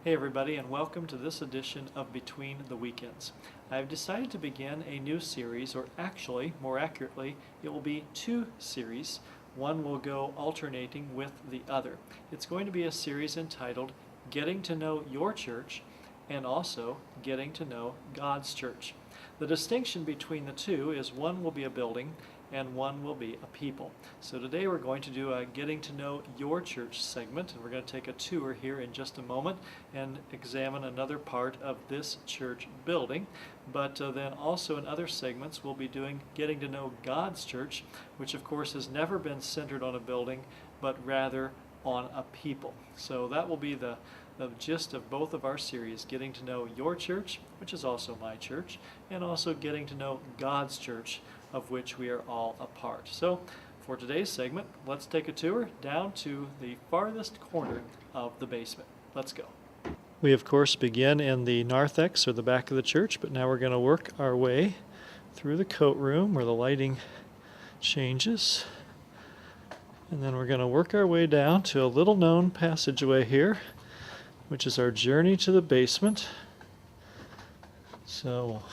Hey everybody, and welcome to this edition of Between the Weekends. I've decided to begin a new series, or actually, more accurately, it will be two series. One will go alternating with the other. It's going to be a series entitled Getting to Know Your Church and also Getting to Know God's Church. The distinction between the two is one will be a building and one will be a people. So today we're going to do a Getting to Know Your Church segment, and we're going to take a tour here in just a moment and examine another part of this church building. But then also in other segments we'll be doing Getting to Know God's Church, which of course has never been centered on a building, but rather on a people. So that will be the gist of both of our series, Getting to Know Your Church, which is also my church, and also Getting to Know God's Church, of which we are all a part. So for today's segment, let's take a tour down to the farthest corner of the basement. Let's go. We of course begin in the narthex, or the back of the church, but now we're going to work our way through the coat room where the lighting changes. And then we're going to work our way down to a little known passageway here, which is our journey to the basement. So we'll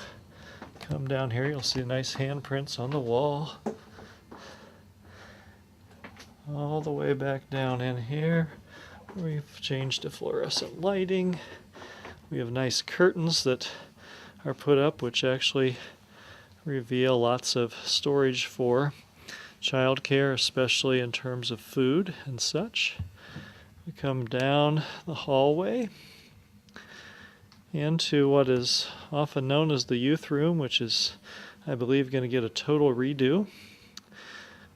come down here, you'll see nice handprints on the wall. All the way back down in here, we've changed to fluorescent lighting. We have nice curtains that are put up, which actually reveal lots of storage for childcare, especially in terms of food and such. We come down the hallway into what is often known as the youth room, which is, I believe, going to get a total redo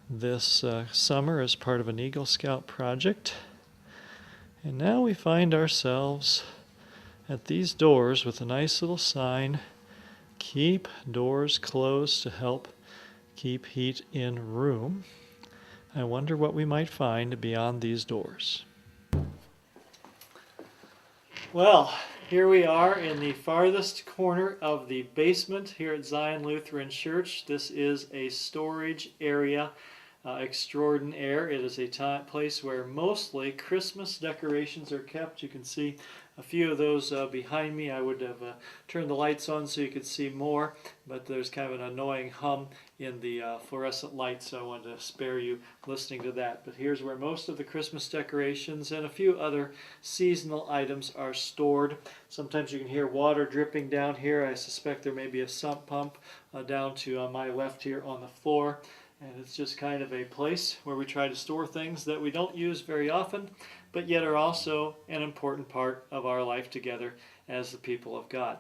this summer as part of an Eagle Scout project. And now we find ourselves at these doors with a nice little sign, "Keep doors closed to help keep heat in room." I wonder what we might find beyond these doors. Well, here we are in the farthest corner of the basement here at Zion Lutheran Church. This is a storage area extraordinaire. It is a place where mostly Christmas decorations are kept. You can see a few of those behind me. I would have turned the lights on so you could see more, but there's kind of an annoying hum in the fluorescent lights, so I wanted to spare you listening to that. But here's where most of the Christmas decorations and a few other seasonal items are stored. Sometimes you can hear water dripping down here. I suspect there may be a sump pump down to my left here on the floor. And it's just kind of a place where we try to store things that we don't use very often, but yet are also an important part of our life together as the people of God.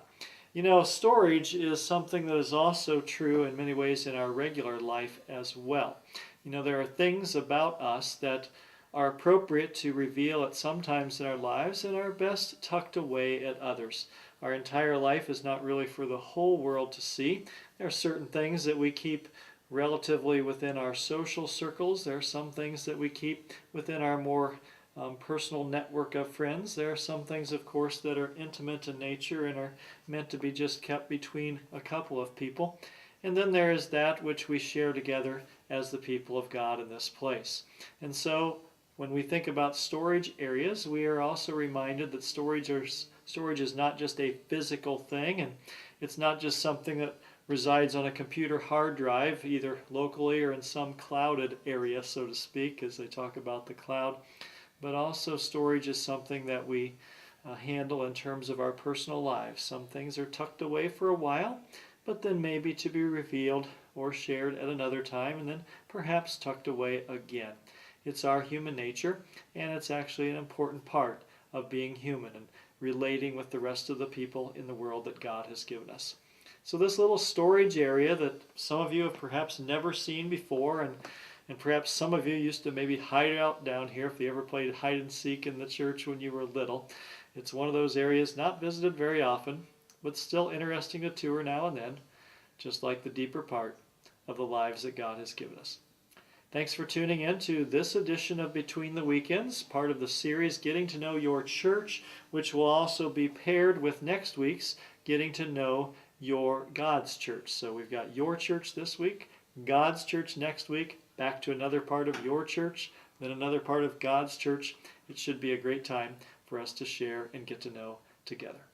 You know, storage is something that is also true in many ways in our regular life as well. You know, there are things about us that are appropriate to reveal at some times in our lives and are best tucked away at others. Our entire life is not really for the whole world to see. There are certain things that we keep relatively within our social circles. There are some things that we keep within our more personal network of friends. There are some things, of course, that are intimate in nature and are meant to be just kept between a couple of people. And then there is that which we share together as the people of God in this place. And so when we think about storage areas, we are also reminded that storage is not just a physical thing, and it's not just something that resides on a computer hard drive, either locally or in some clouded area, so to speak, as they talk about the cloud. But also storage is something that we handle in terms of our personal lives. Some things are tucked away for a while, but then maybe to be revealed or shared at another time, and then perhaps tucked away again. It's our human nature, and it's actually an important part of being human and relating with the rest of the people in the world that God has given us. So this little storage area that some of you have perhaps never seen before, and perhaps some of you used to maybe hide out down here if you ever played hide and seek in the church when you were little. It's one of those areas not visited very often, but still interesting to tour now and then, just like the deeper part of the lives that God has given us. Thanks for tuning in to this edition of Between the Weekends, part of the series Getting to Know Your Church, which will also be paired with next week's Getting to Know Your God's Church. So we've got Your Church this week, God's Church next week, back to another part of Your Church, then another part of God's Church. It should be a great time for for us to share and get to know together.